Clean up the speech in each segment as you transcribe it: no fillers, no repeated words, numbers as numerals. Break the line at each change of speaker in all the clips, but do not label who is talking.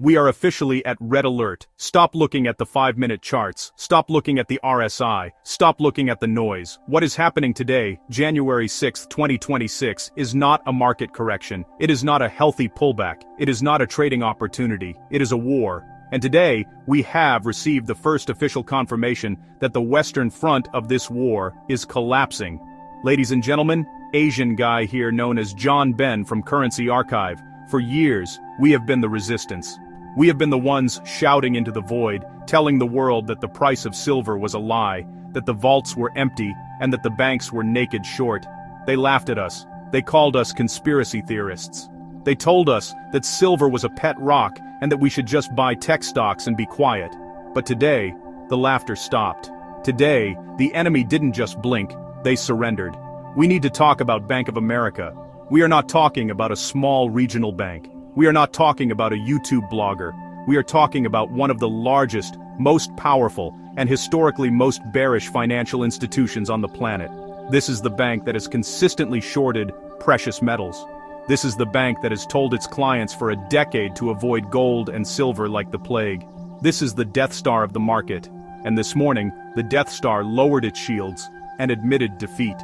We are officially at red alert. Stop looking at the 5-minute charts. Stop looking at the RSI. Stop looking at the noise. What is happening today, January 6, 2026, is not a market correction. It is not a healthy pullback. It is not a trading opportunity. It is a war. And today, we have received the first official confirmation that the western front of this war is collapsing. Ladies and gentlemen, Asian guy here known as John Ben from Currency Archive. For years, we have been the resistance. We have been the ones shouting into the void, telling the world that the price of silver was a lie, that the vaults were empty, and that the banks were naked short. They laughed at us. They called us conspiracy theorists. They told us that silver was a pet rock and that we should just buy tech stocks and be quiet. But today, the laughter stopped. Today, the enemy didn't just blink, they surrendered. We need to talk about Bank of America. We are not talking about a small regional bank. We are not talking about a YouTube blogger. We are talking about one of the largest, most powerful, and historically most bearish financial institutions on the planet. This is the bank that has consistently shorted precious metals. This is the bank that has told its clients for a decade to avoid gold and silver like the plague. This is the Death Star of the market. And this morning, the Death Star lowered its shields and admitted defeat.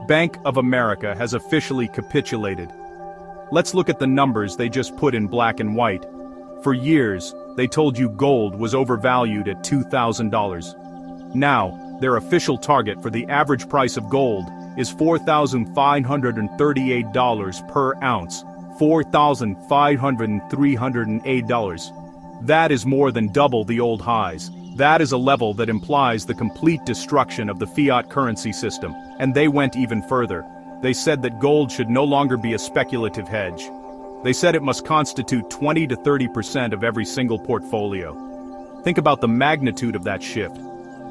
Bank of America has officially capitulated. Let's look at the numbers they just put in black and white. For years, they told you gold was overvalued at $2,000. Now, their official target for the average price of gold is $4,538 per ounce, $4,508. That is more than double the old highs. That is a level that implies the complete destruction of the fiat currency system, and they went even further. They said that gold should no longer be a speculative hedge. They said it must constitute 20 to 30% of every single portfolio. Think about the magnitude of that shift.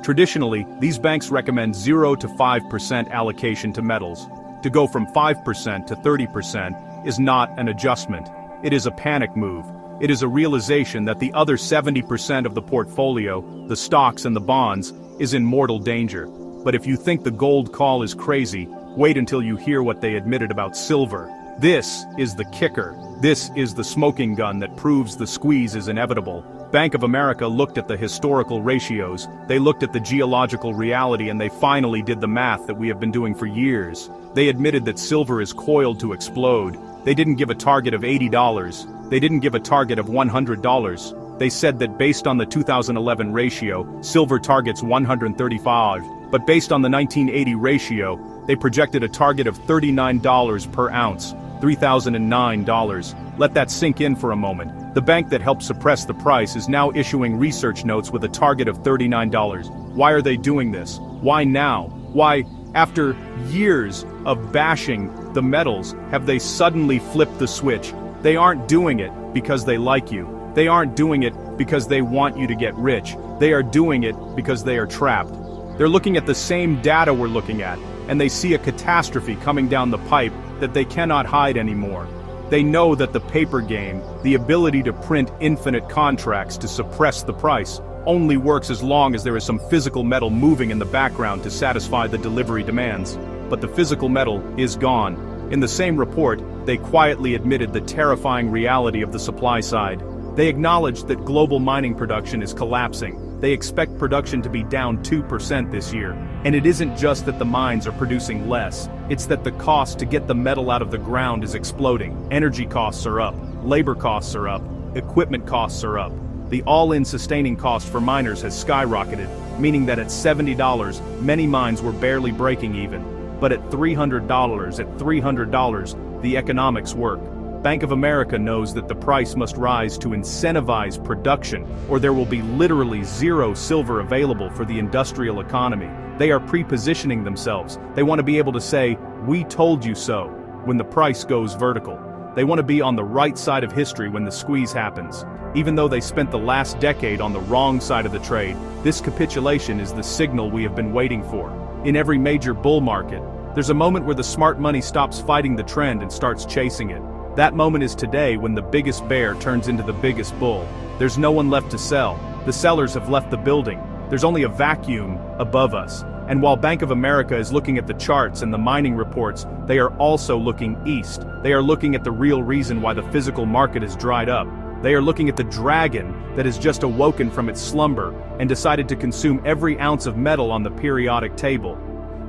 Traditionally, these banks recommend 0 to 5% allocation to metals. To go from 5% to 30% is not an adjustment. It is a panic move. It is a realization that the other 70% of the portfolio, the stocks and the bonds, is in mortal danger. But if you think the gold call is crazy, wait until you hear what they admitted about silver. This is the kicker. This is the smoking gun that proves the squeeze is inevitable. Bank of America looked at the historical ratios, they looked at the geological reality, and they finally did the math that we have been doing for years. They admitted that silver is coiled to explode. They didn't give a target of $80. They didn't give a target of $100. They said that based on the 2011 ratio, silver targets 135, but based on the 1980 ratio, they projected a target of $39 per ounce, $3,009. Let that sink in for a moment. The bank that helped suppress the price is now issuing research notes with a target of $39. Why are they doing this? Why now? Why, after years of bashing the metals, have they suddenly flipped the switch? They aren't doing it because they like you. They aren't doing it because they want you to get rich. They are doing it because they are trapped. They're looking at the same data we're looking at, and they see a catastrophe coming down the pipe that they cannot hide anymore. They know that the paper game, the ability to print infinite contracts to suppress the price, only works as long as there is some physical metal moving in the background to satisfy the delivery demands. But the physical metal is gone. In the same report, they quietly admitted the terrifying reality of the supply side. They acknowledged that global mining production is collapsing. They expect production to be down 2% this year. And it isn't just that the mines are producing less, it's that the cost to get the metal out of the ground is exploding. Energy costs are up, labor costs are up, equipment costs are up. The all-in sustaining cost for miners has skyrocketed, meaning that at $70, many mines were barely breaking even. But at $300, the economics work. Bank of America knows that the price must rise to incentivize production, or there will be literally zero silver available for the industrial economy. They are pre-positioning themselves. They want to be able to say, "We told you so," when the price goes vertical. They want to be on the right side of history when the squeeze happens. Even though they spent the last decade on the wrong side of the trade, this capitulation is the signal we have been waiting for. In every major bull market, there's a moment where the smart money stops fighting the trend and starts chasing it. That moment is today, when the biggest bear turns into the biggest bull. There's no one left to sell. The sellers have left the building. There's only a vacuum above us. And while Bank of America is looking at the charts and the mining reports, they are also looking east. They are looking at the real reason why the physical market is dried up. They are looking at the dragon that has just awoken from its slumber and decided to consume every ounce of metal on the periodic table.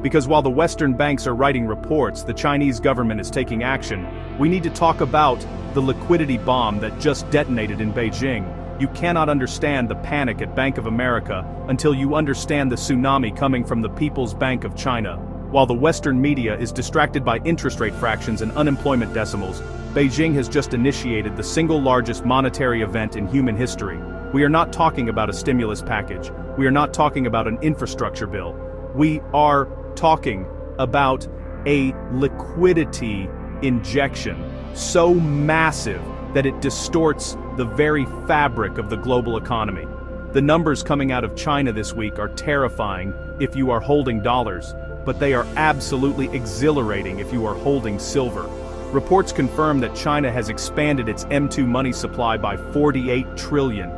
Because while the Western banks are writing reports, the Chinese government is taking action, we need to talk about the liquidity bomb that just detonated in Beijing. You cannot understand the panic at Bank of America until you understand the tsunami coming from the People's Bank of China. While the Western media is distracted by interest rate fractions and unemployment decimals, Beijing has just initiated the single largest monetary event in human history. We are not talking about a stimulus package. We are not talking about an infrastructure bill. We are talking about a liquidity injection so massive that it distorts the very fabric of the global economy. The numbers coming out of China this week are terrifying if you are holding dollars, but they are absolutely exhilarating if you are holding silver. Reports confirm that China has expanded its M2 money supply by 48 trillion.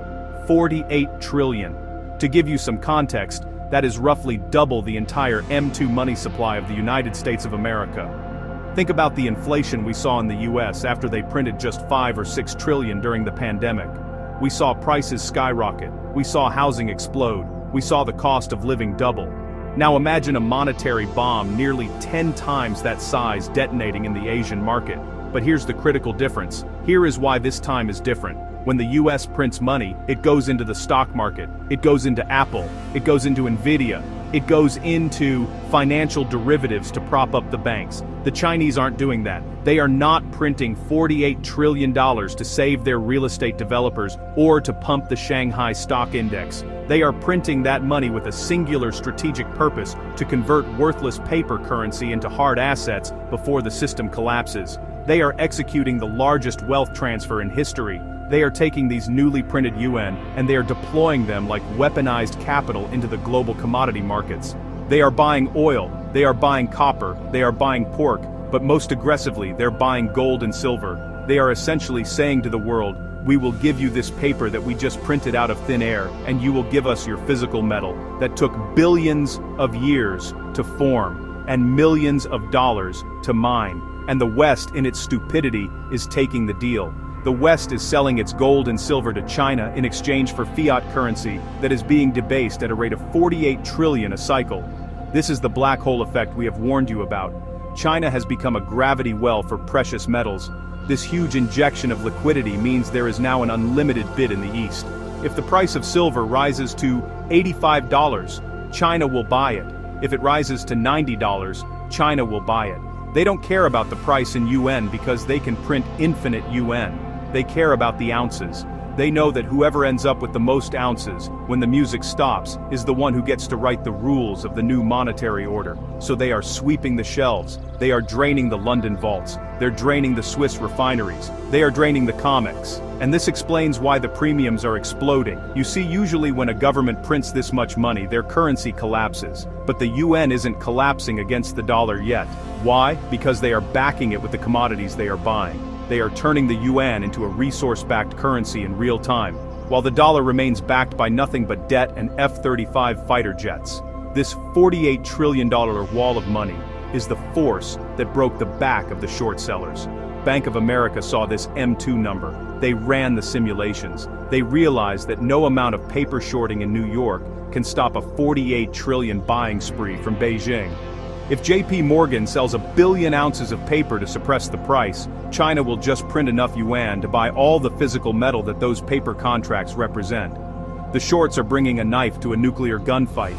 48 trillion. To give you some context, that is roughly double the entire M2 money supply of the United States of America. Think about the inflation we saw in the US after they printed just 5 or 6 trillion during the pandemic. We saw prices skyrocket, we saw housing explode, we saw the cost of living double. Now imagine a monetary bomb nearly 10 times that size detonating in the Asian market. But here's the critical difference. Here is why this time is different. When the US prints money, it goes into the stock market, it goes into Apple, it goes into Nvidia, it goes into financial derivatives to prop up the banks. The Chinese aren't doing that. They are not printing $48 trillion to save their real estate developers or to pump the Shanghai stock index. They are printing that money with a singular strategic purpose to convert worthless paper currency into hard assets before the system collapses. They are executing the largest wealth transfer in history. They are taking these newly printed yuan and they are deploying them like weaponized capital into the global commodity markets. They are buying oil, they are buying copper, they are buying pork, but most aggressively they're buying gold and silver. They are essentially saying to the world, we will give you this paper that we just printed out of thin air, and you will give us your physical metal that took billions of years to form and millions of dollars to mine. And the West, in its stupidity, is taking the deal. The West is selling its gold and silver to China in exchange for fiat currency that is being debased at a rate of 48 trillion a cycle. This is the black hole effect we have warned you about. China has become a gravity well for precious metals. This huge injection of liquidity means there is now an unlimited bid in the East. If the price of silver rises to $85, China will buy it. If it rises to $90, China will buy it. They don't care about the price in yuan because they can print infinite yuan. They care about the ounces. They know that whoever ends up with the most ounces, when the music stops, is the one who gets to write the rules of the new monetary order. So they are sweeping the shelves. They are draining the London vaults. They're draining the Swiss refineries. They are draining the comics. And this explains why the premiums are exploding. You see, usually when a government prints this much money, their currency collapses. But the yuan isn't collapsing against the dollar yet. Why? Because they are backing it with the commodities they are buying. They are turning the yuan into a resource-backed currency in real time, while the dollar remains backed by nothing but debt and F-35 fighter jets. This $48 trillion wall of money is the force that broke the back of the short sellers. Bank of America saw this M2 number. They ran the simulations. They realized that no amount of paper shorting in New York can stop a 48 trillion buying spree from Beijing. If JP Morgan sells 1 billion ounces of paper to suppress the price, China will just print enough yuan to buy all the physical metal that those paper contracts represent. The shorts are bringing a knife to a nuclear gunfight.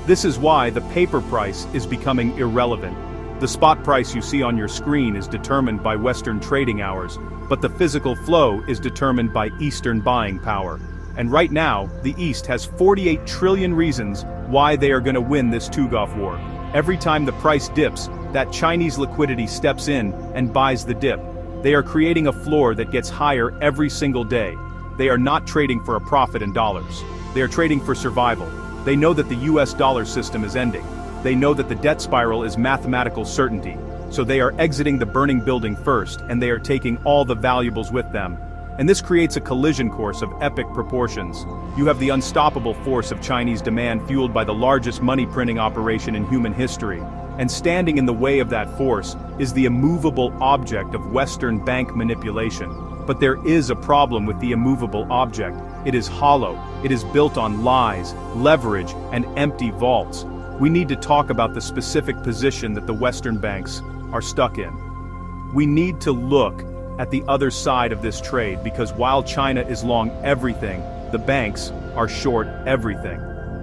This is why the paper price is becoming irrelevant. The spot price you see on your screen is determined by Western trading hours, but the physical flow is determined by Eastern buying power. And right now, the East has 48 trillion reasons why they are going to win this two-golf war. Every time the price dips, that Chinese liquidity steps in and buys the dip. They are creating a floor that gets higher every single day. They are not trading for a profit in dollars. They are trading for survival. They know that the US dollar system is ending. They know that the debt spiral is mathematical certainty. So they are exiting the burning building first, and they are taking all the valuables with them. And this creates a collision course of epic proportions. You have the unstoppable force of Chinese demand fueled by the largest money printing operation in human history. And standing in the way of that force is the immovable object of Western bank manipulation. But there is a problem with the immovable object. It is hollow, it is built on lies, leverage, and empty vaults. We need to talk about the specific position that the Western banks are stuck in. We need to look at the other side of this trade because while China is long everything, the banks are short everything.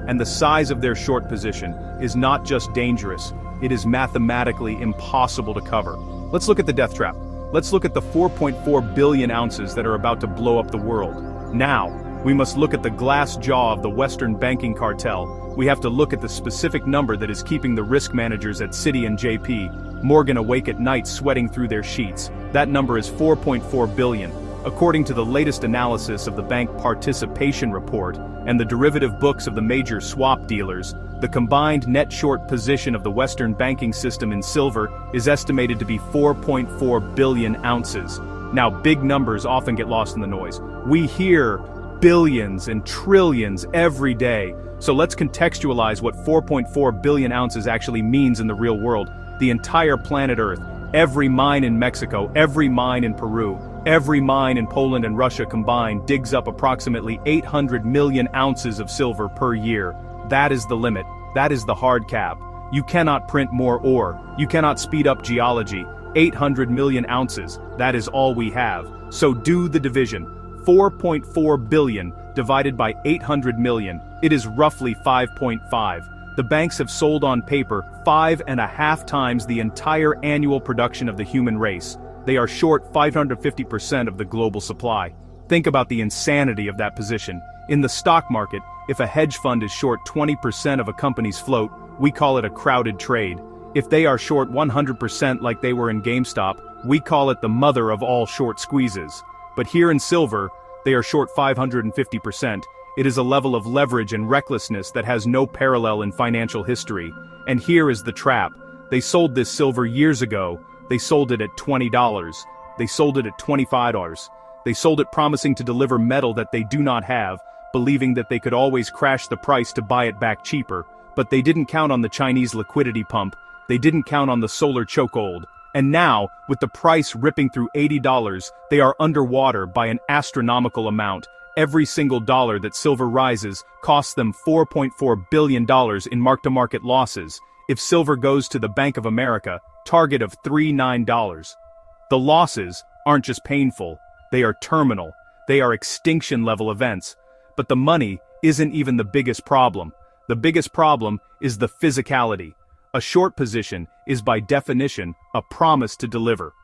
And the size of their short position is not just dangerous, it is mathematically impossible to cover. Let's look at the death trap. Let's look at the 4.4 billion ounces that are about to blow up the world. Now, we must look at the glass jaw of the Western banking cartel. We have to look at the specific number that is keeping the risk managers at Citi and JP Morgan awake at night sweating through their sheets. That number is 4.4 billion. According to the latest analysis of the Bank Participation Report and the derivative books of the major swap dealers, the combined net short position of the Western banking system in silver is estimated to be 4.4 billion ounces. Now, big numbers often get lost in the noise. We hear billions and trillions every day. So let's contextualize what 4.4 billion ounces actually means in the real world. The entire planet Earth, every mine in Mexico, every mine in Peru, every mine in Poland and Russia combined digs up approximately 800 million ounces of silver per year. That is the limit. That is the hard cap. You cannot print more ore. You cannot speed up geology. 800 million ounces. That is all we have. So do the division. 4.4 billion divided by 800 million. It is roughly 5.5. The banks have sold on paper 5.5 times the entire annual production of the human race. They are short 550% of the global supply. Think about the insanity of that position. In the stock market, if a hedge fund is short 20% of a company's float, we call it a crowded trade. If they are short 100% like they were in GameStop, we call it the mother of all short squeezes. But here in silver, they are short 550%. It is a level of leverage and recklessness that has no parallel in financial history. And here is the trap. They sold this silver years ago. They sold it at $20. They sold it at $25. They sold it promising to deliver metal that they do not have, believing that they could always crash the price to buy it back cheaper. But they didn't count on the Chinese liquidity pump. They didn't count on the solar chokehold. And now, with the price ripping through $80, they are underwater by an astronomical amount. Every single dollar that silver rises costs them $4.4 billion in mark-to-market losses. If silver goes to the Bank of America, target of $39. The losses aren't just painful, they are terminal. They are extinction-level events. But the money isn't even the biggest problem. The biggest problem is the physicality. A short position is by definition a promise to deliver.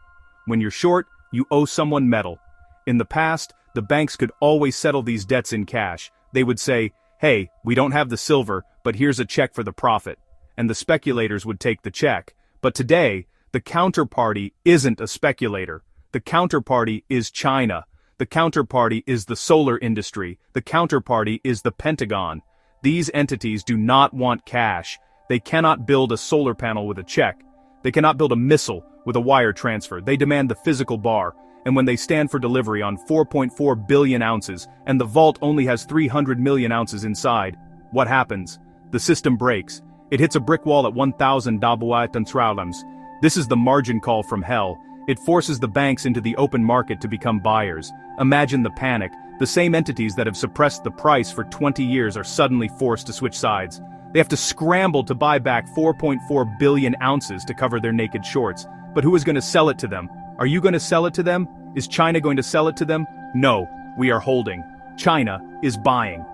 When you're short, you owe someone metal. In the past, the banks could always settle these debts in cash. They would say, hey, we don't have the silver, but here's a check for the profit. And the speculators would take the check. But today, the counterparty isn't a speculator. The counterparty is China. The counterparty is the solar industry. The counterparty is the Pentagon. These entities do not want cash. They cannot build a solar panel with a check. They cannot build a missile with a wire transfer. They demand the physical bar. And when they stand for delivery on 4.4 billion ounces, and the vault only has 300 million ounces inside, what happens? The system breaks. It hits a brick wall at 1,000 $1,000. This is the margin call from hell. It forces the banks into the open market to become buyers. Imagine the panic. The same entities that have suppressed the price for 20 years are suddenly forced to switch sides. They have to scramble to buy back 4.4 billion ounces to cover their naked shorts. But who is going to sell it to them? Are you going to sell it to them? Is China going to sell it to them? No, we are holding. China is buying.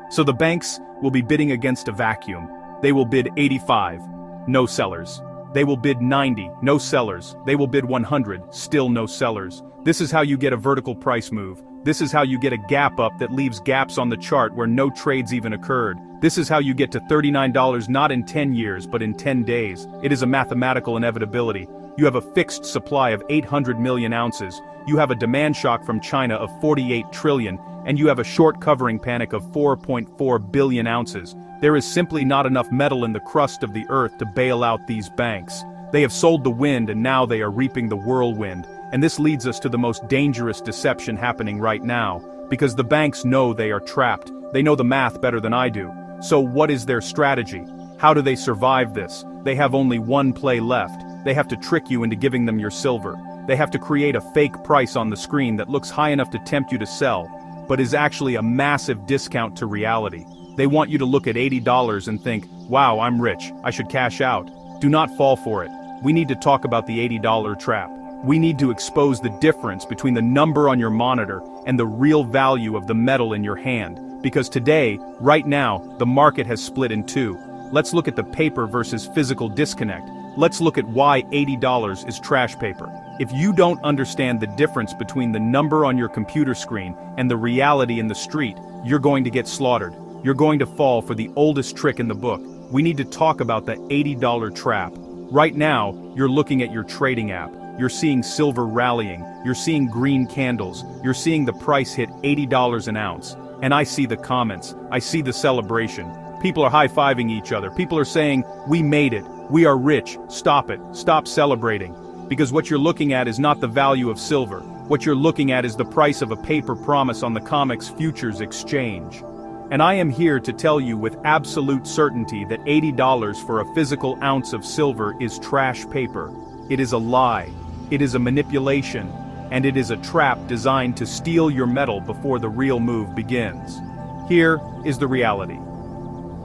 So the banks will be bidding against a vacuum. They will bid 85, no sellers. They will bid 90, no sellers. They will bid 100, still no sellers. This is how you get a vertical price move. This is how you get a gap up that leaves gaps on the chart where no trades even occurred. This is how you get to $39 not in 10 years but in 10 days. It is a mathematical inevitability. You have a fixed supply of 800 million ounces. You have a demand shock from China of 48 trillion, and you have a short covering panic of 4.4 billion ounces. There is simply not enough metal in the crust of the earth to bail out these banks. They have sold the wind and now they are reaping the whirlwind. And this leads us to the most dangerous deception happening right now, because the banks know they are trapped. They know the math better than I do. So what is their strategy? How do they survive this? They have only one play left. They have to trick you into giving them your silver. They have to create a fake price on the screen that looks high enough to tempt you to sell, but is actually a massive discount to reality. They want you to look at $80 and think, wow, I'm rich, I should cash out. Do not fall for it. We need to talk about the $80 trap. We need to expose the difference between the number on your monitor and the real value of the metal in your hand. Because today, right now, the market has split in two. Let's look at the paper versus physical disconnect. Let's look at why $80 is trash paper. If you don't understand the difference between the number on your computer screen and the reality in the street, you're going to get slaughtered. You're going to fall for the oldest trick in the book. We need to talk about the $80 trap. Right now, you're looking at your trading app. You're seeing silver rallying. You're seeing green candles. You're seeing the price hit $80 an ounce. And I see the comments. I see the celebration. People are high-fiving each other. People are saying, we made it. We are rich. Stop it. Stop celebrating. Because what you're looking at is not the value of silver. What you're looking at is the price of a paper promise on the COMEX futures exchange. And I am here to tell you with absolute certainty that $80 for a physical ounce of silver is trash paper. It is a lie. It is a manipulation. And it is a trap designed to steal your metal before the real move begins. Here is the reality.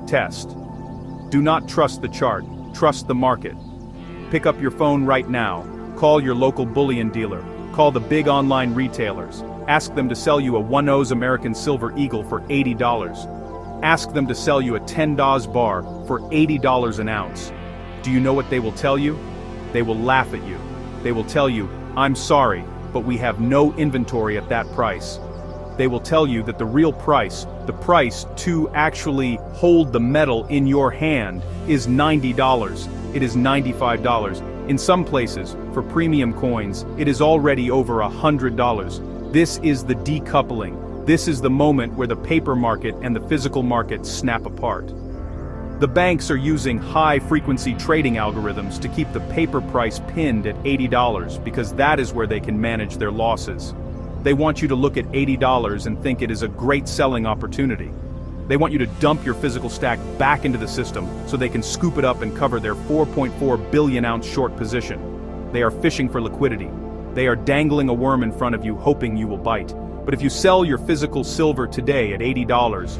Test. Do not trust the chart. Trust the market. Pick up your phone right now. Call your local bullion dealer. Call the big online retailers. Ask them to sell you a 1 American Silver Eagle for $80. Ask them to sell you a $10 bar for $80 an ounce. Do you know what they will tell you? They will laugh at you. They will tell you, I'm sorry, but we have no inventory at that price. They will tell you that the real price, the price to actually hold the metal in your hand, is $90. It is $95. In some places, for premium coins, it is already over $100. This is the decoupling. This is the moment where the paper market and the physical market snap apart. The banks are using high-frequency trading algorithms to keep the paper price pinned at $80 because that is where they can manage their losses. They want you to look at $80 and think it is a great selling opportunity. They want you to dump your physical stack back into the system so they can scoop it up and cover their 4.4 billion ounce short position. They are fishing for liquidity. They are dangling a worm in front of you hoping you will bite. But if you sell your physical silver today at $80,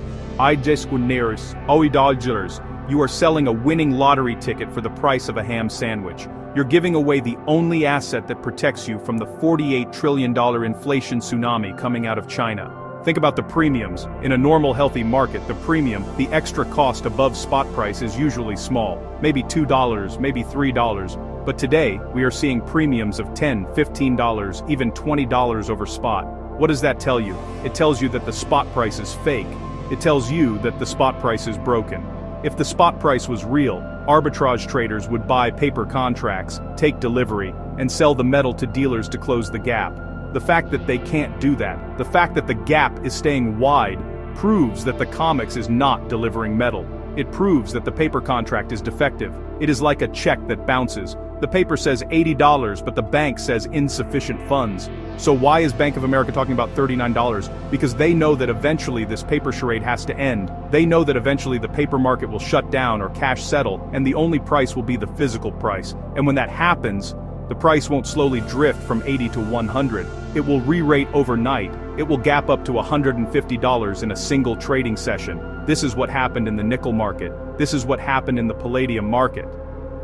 you are selling a winning lottery ticket for the price of a ham sandwich. You're giving away the only asset that protects you from the $48 trillion inflation tsunami coming out of China. Think about the premiums. In a normal healthy market, the premium, the extra cost above spot price is usually small. Maybe $2, maybe $3. But today, we are seeing premiums of $10, $15, even $20 over spot. What does that tell you? It tells you that the spot price is fake. It tells you that the spot price is broken. If the spot price was real, arbitrage traders would buy paper contracts, take delivery, and sell the metal to dealers to close the gap. The fact that they can't do that, the fact that the gap is staying wide, proves that the COMEX is not delivering metal. It proves that the paper contract is defective. It is like a check that bounces. The paper says $80, but the bank says insufficient funds. So why is Bank of America talking about $39? Because they know that eventually this paper charade has to end. They know that eventually the paper market will shut down or cash settle, and the only price will be the physical price. And when that happens, the price won't slowly drift from 80 to 100. It will re-rate overnight. It will gap up to $150 in a single trading session. This is what happened in the nickel market. This is what happened in the palladium market.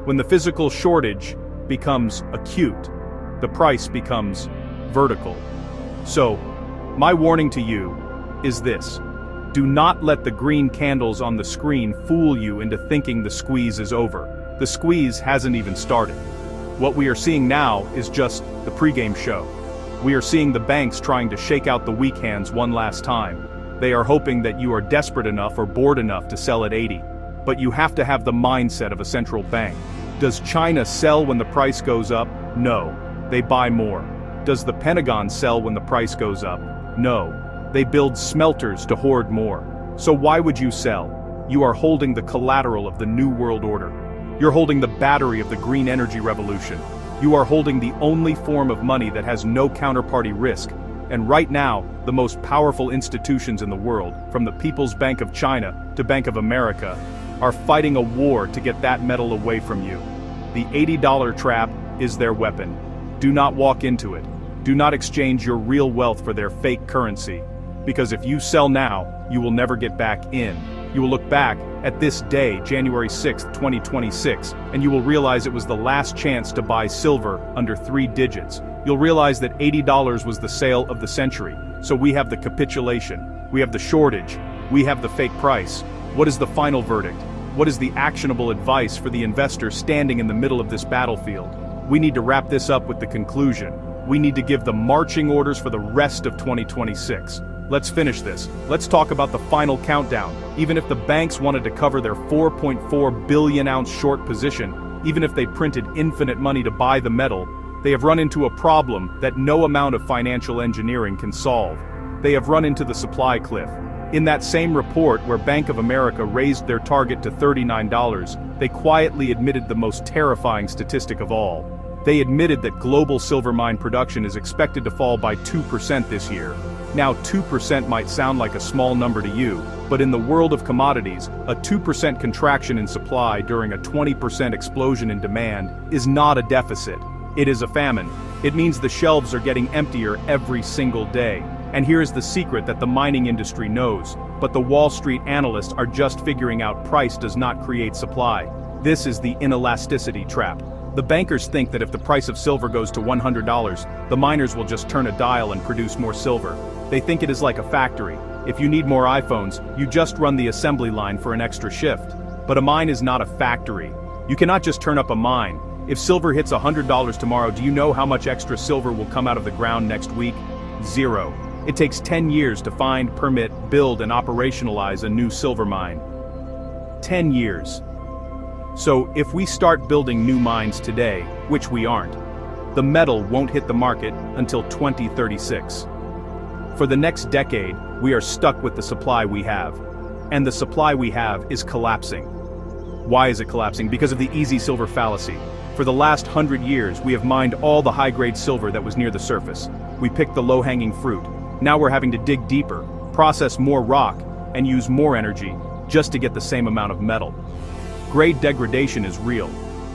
When the physical shortage becomes acute, the price becomes vertical. So, my warning to you is this. Do not let the green candles on the screen fool you into thinking the squeeze is over. The squeeze hasn't even started. What we are seeing now is just the pregame show. We are seeing the banks trying to shake out the weak hands one last time. They are hoping that you are desperate enough or bored enough to sell at 80. But you have to have the mindset of a central bank. Does China sell when the price goes up? No. They buy more. Does the Pentagon sell when the price goes up? No. They build smelters to hoard more. So why would you sell? You are holding the collateral of the New World Order. You're holding the battery of the green energy revolution. You are holding the only form of money that has no counterparty risk. And right now, the most powerful institutions in the world, from the People's Bank of China to Bank of America, are fighting a war to get that metal away from you. The $80 trap is their weapon. Do not walk into it. Do not exchange your real wealth for their fake currency. Because if you sell now, you will never get back in. You will look back at this day, January 6th, 2026, and you will realize it was the last chance to buy silver under 3 digits. You'll realize that $80 was the sale of the century. So we have the capitulation, we have the shortage, we have the fake price. What is the final verdict? What is the actionable advice for the investor standing in the middle of this battlefield? We need to wrap this up with the conclusion. We need to give the marching orders for the rest of 2026. Let's finish this. Let's talk about the final countdown. Even if the banks wanted to cover their 4.4 billion ounce short position, even if they printed infinite money to buy the metal, they have run into a problem that no amount of financial engineering can solve. They have run into the supply cliff. In that same report where Bank of America raised their target to $39, they quietly admitted the most terrifying statistic of all. They admitted that global silver mine production is expected to fall by 2% this year. Now 2% might sound like a small number to you, but in the world of commodities, a 2% contraction in supply during a 20% explosion in demand is not a deficit. It is a famine. It means the shelves are getting emptier every single day. And here's the secret that the mining industry knows, but the Wall Street analysts are just figuring out: price does not create supply. This is the inelasticity trap. The bankers think that if the price of silver goes to $100, the miners will just turn a dial and produce more silver. They think it is like a factory. If you need more iPhones, you just run the assembly line for an extra shift. But a mine is not a factory. You cannot just turn up a mine. If silver hits $100 tomorrow, do you know how much extra silver will come out of the ground next week? 0. It takes 10 years to find, permit, build, and operationalize a new silver mine. 10 years. So, if we start building new mines today, which we aren't, the metal won't hit the market until 2036. For the next decade, we are stuck with the supply we have. And the supply we have is collapsing. Why is it collapsing? Because of the easy silver fallacy. For the last 100 years, we have mined all the high-grade silver that was near the surface. We picked the low-hanging fruit. Now we're having to dig deeper, process more rock, and use more energy just to get the same amount of metal. Grade degradation is real.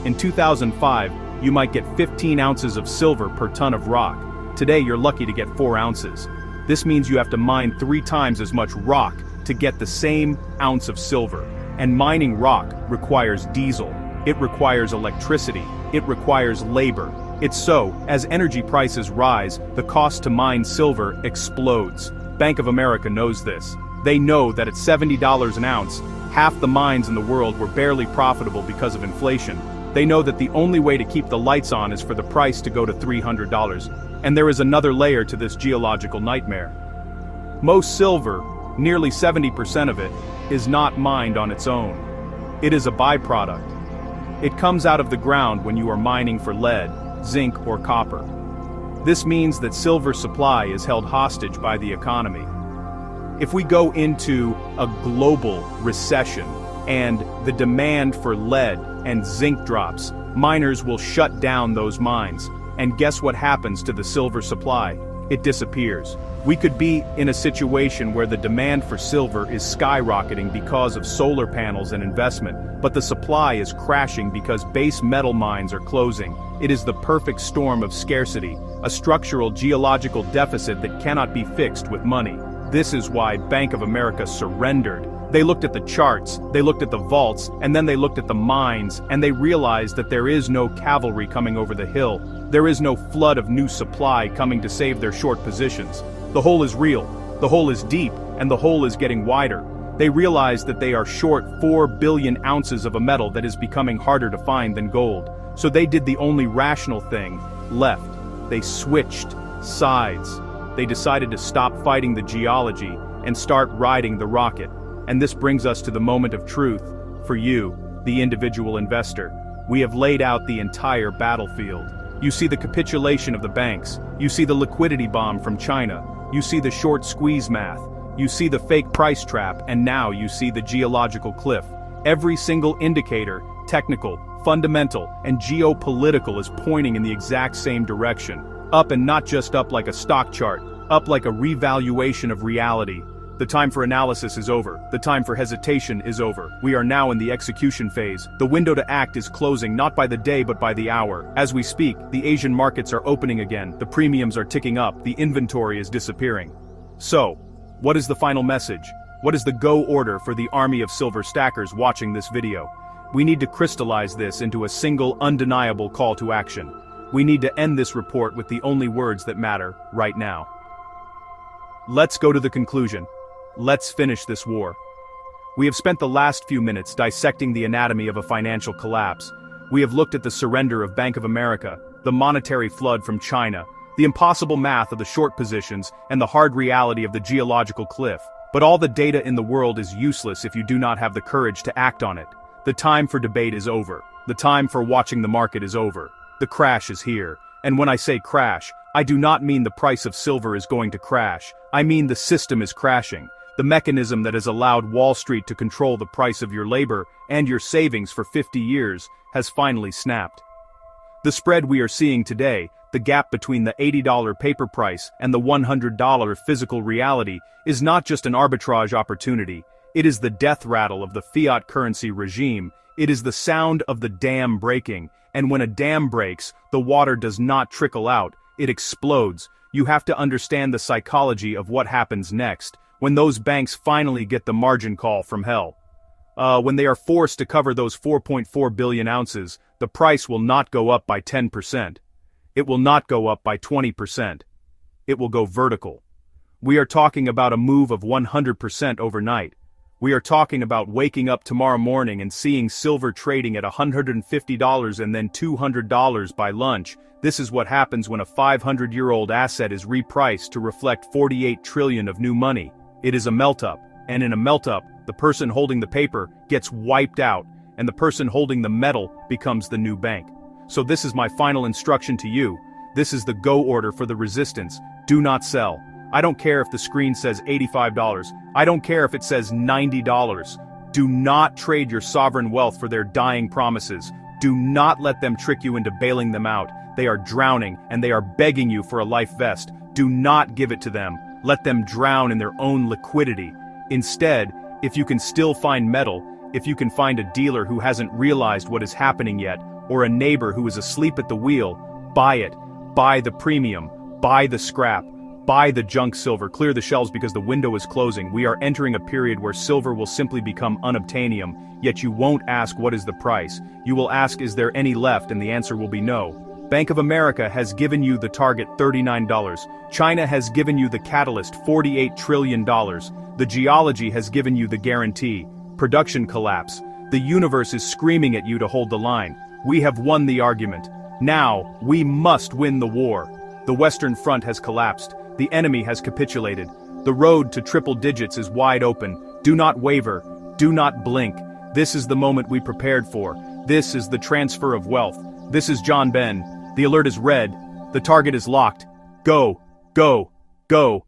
In 2005, you might get 15 ounces of silver per ton of rock. Today you're lucky to get 4 ounces. This means you have to mine 3 times as much rock to get the same ounce of silver. And mining rock requires diesel. It requires electricity. It requires labor. It's so, as energy prices rise, the cost to mine silver explodes. Bank of America knows this. They know that at $70 an ounce, half the mines in the world were barely profitable because of inflation. They know that the only way to keep the lights on is for the price to go to $300. And there is another layer to this geological nightmare. Most silver, nearly 70% of it, is not mined on its own. It is a byproduct. It comes out of the ground when you are mining for lead, zinc, or copper. This means that silver supply is held hostage by the economy. If we go into a global recession and the demand for lead and zinc drops, miners will shut down those mines. And guess what happens to the silver supply? It disappears. We could be in a situation where the demand for silver is skyrocketing because of solar panels and investment, but the supply is crashing because base metal mines are closing. It is the perfect storm of scarcity, a structural geological deficit that cannot be fixed with money. This is why Bank of America surrendered. They looked at the charts, they looked at the vaults, and then they looked at the mines, and they realized that there is no cavalry coming over the hill. There is no flood of new supply coming to save their short positions. The hole is real, the hole is deep, and the hole is getting wider. They realized that they are short 4 billion ounces of a metal that is becoming harder to find than gold. So they did the only rational thing left. They switched sides. They decided to stop fighting the geology and start riding the rocket. And this brings us to the moment of truth for you, the individual investor. We have laid out the entire battlefield. You see the capitulation of the banks. You see the liquidity bomb from China. You see the short squeeze math. You see the fake price trap, and now you see the geological cliff. Every single indicator, technical, fundamental, and geopolitical, is pointing in the exact same direction. Up, and not just up like a stock chart, up like a revaluation of reality. The time for analysis is over. The time for hesitation is over. We are now in the execution phase. The window to act is closing not by the day but by the hour. As we speak, the Asian markets are opening again. The premiums are ticking up. The inventory is disappearing. So, what is the final message? What is the go order for the army of silver stackers watching this video? We need to crystallize this into a single undeniable call to action. We need to end this report with the only words that matter right now. Let's go to the conclusion. Let's finish this war. We have spent the last few minutes dissecting the anatomy of a financial collapse. We have looked at the surrender of Bank of America, the monetary flood from China, the impossible math of the short positions, and the hard reality of the geological cliff. But all the data in the world is useless if you do not have the courage to act on it. The time for debate is over. The time for watching the market is over. The crash is here. And when I say crash, I do not mean the price of silver is going to crash. I mean the system is crashing. The mechanism that has allowed Wall Street to control the price of your labor and your savings for 50 years has finally snapped. The spread we are seeing today, the gap between the $80 paper price and the $100 physical reality, is not just an arbitrage opportunity. It is the death rattle of the fiat currency regime. It is the sound of the dam breaking. And when a dam breaks, the water does not trickle out, it explodes. You have to understand the psychology of what happens next, when those banks finally get the margin call from hell. When they are forced to cover those 4.4 billion ounces, the price will not go up by 10%. It will not go up by 20%. It will go vertical. We are talking about a move of 100% overnight. We are talking about waking up tomorrow morning and seeing silver trading at $150 and then $200 by lunch. This is what happens when a 500-year-old asset is repriced to reflect 48 trillion of new money. It is a melt-up, and in a melt-up, the person holding the paper gets wiped out, and the person holding the metal becomes the new bank. So this is my final instruction to you. This is the go order for the resistance. Do not sell. I don't care if the screen says $85. I don't care if it says $90. Do not trade your sovereign wealth for their dying promises. Do not let them trick you into bailing them out. They are drowning, and they are begging you for a life vest. Do not give it to them. Let them drown in their own liquidity. Instead, if you can still find metal, if you can find a dealer who hasn't realized what is happening yet, or a neighbor who is asleep at the wheel, buy it. Buy the premium. Buy the scrap. Buy the junk silver. Clear the shelves because the window is closing. We are entering a period where silver will simply become unobtainium, yet you won't ask what is the price. You will ask, is there any left, and the answer will be no. Bank of America has given you the target $39. China has given you the catalyst $48 trillion. The geology has given you the guarantee. Production collapse. The universe is screaming at you to hold the line. We have won the argument. Now, we must win the war. The Western Front has collapsed. The enemy has capitulated. The road to triple digits is wide open. Do not waver. Do not blink. This is the moment we prepared for. This is the transfer of wealth. This is John Ben. The alert is red. The target is locked. Go, go, go.